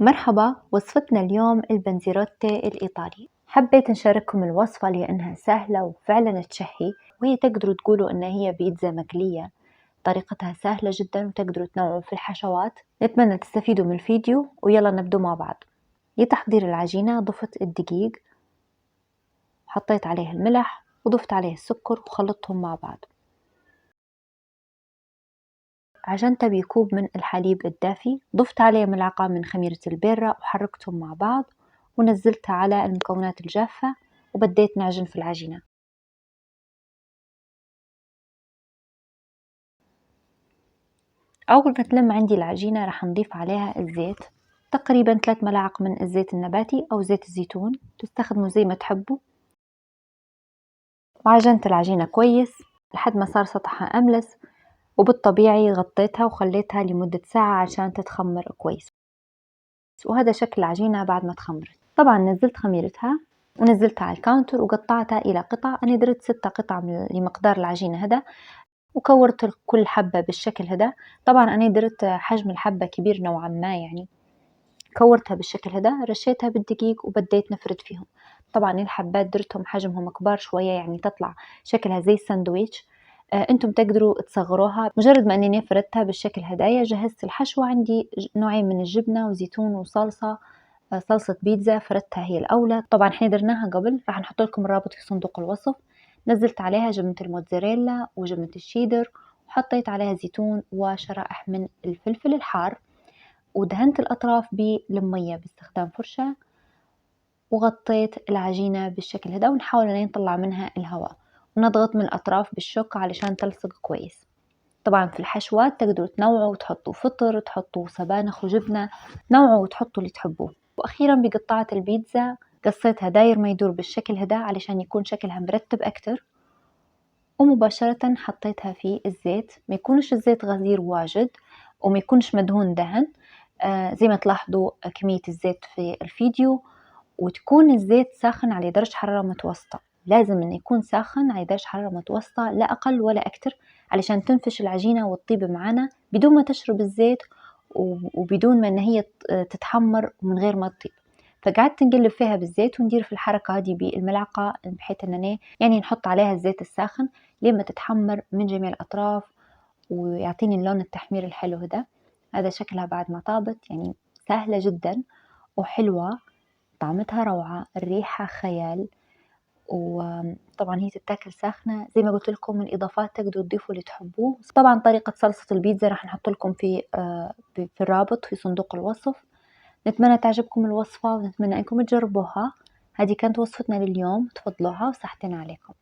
مرحبا، وصفتنا اليوم البنزيروتي الإيطالي. حبيت نشارككم الوصفة لأنها سهلة وفعلا تشهي، وهي تقدروا تقولوا أن هي بيتزا مقلية. طريقتها سهلة جدا وتقدروا تنوعوا في الحشوات. نتمنى تستفيدوا من الفيديو ويلا نبدو مع بعض. لتحضير العجينة ضفت الدقيق، حطيت عليه الملح وضفت عليه السكر وخلطتهم مع بعض. عجنته بكوب من الحليب الدافي، ضفت عليه ملعقة من خميرة البيرة وحركتهم مع بعض ونزلتها على المكونات الجافة وبديت نعجن في العجينة. أول ما تلم عندي العجينة راح نضيف عليها الزيت، تقريبا 3 ملاعق من الزيت النباتي أو زيت الزيتون، تستخدموا زي ما تحبوا. وعجنت العجينة كويس لحد ما صار سطحها أملس، وبالطبيعي غطيتها وخليتها لمدة ساعة عشان تتخمر كويس. وهذا شكل العجينة بعد ما تخمرت. طبعا نزلت خميرتها ونزلتها على الكاونتر وقطعتها إلى قطع. أنا درت 6 قطع لمقدار العجينة هذا، وكورت كل حبة بالشكل هذا. طبعا أنا درت حجم الحبة كبير نوعا ما، يعني كورتها بالشكل هذا، رشيتها بالدقيق وبديت نفرد فيهم. طبعا الحبات درتهم حجمهم كبار شوية، يعني تطلع شكلها زي الساندويتش. انتم تقدروا تصغروها. مجرد ما اني فردتها بالشكل هدايا جهزت الحشوة. عندي نوعين من الجبنة وزيتون وصلصة، صلصة بيتزا فردتها هي الأولى. طبعا احنا درناها قبل، راح نحط لكم الرابط في صندوق الوصف. نزلت عليها جبنة الموتزاريلا وجبنة الشيدر، وحطيت عليها زيتون وشرائح من الفلفل الحار، ودهنت الأطراف بالمية باستخدام فرشة، وغطيت العجينة بالشكل هذا ونحاول أن نطلع منها الهواء، ونضغط من الأطراف بالشوكة علشان تلصق كويس. طبعا في الحشوات تقدروا تنوعوا وتحطوا فطر، تحطوا سبانخ وجبنة، نوعوا وتحطوا اللي تحبوه. وأخيرا بقطعة البيتزا قصيتها داير ما يدور بالشكل هذا علشان يكون شكلها مرتب أكتر، ومباشرة حطيتها في الزيت. ما يكونش الزيت غزير واجد وما يكونش مدهون دهن، زي ما تلاحظوا كمية الزيت في الفيديو. وتكون الزيت ساخن على درجة حرارة متوسطة، لازم انه يكون ساخن على درجة حرارة متوسطة، لا أقل ولا أكتر، علشان تنفش العجينة وتطيب معنا بدون ما تشرب الزيت وبدون ما ان هي تتحمر ومن غير ما تطيب. فقعدت نقلب فيها بالزيت وندير في الحركة هذه بالملعقة، بحيث اننا يعني نحط عليها الزيت الساخن لما تتحمر من جميع الأطراف ويعطيني اللون التحمير الحلو هذا. هذا شكلها بعد ما طابت، يعني سهلة جدا وحلوة، طعمتها روعة، الريحة خيال. وطبعا هي تتاكل ساخنة. زي ما قلت لكم الإضافات تقدروا تضيفوا اللي تحبوه. طبعا طريقة صلصة البيتزا راح نحط لكم في الرابط في صندوق الوصف. نتمنى تعجبكم الوصفة ونتمنى أنكم تجربوها. هذه كانت وصفتنا لليوم، تفضلوها وصحتين عليكم.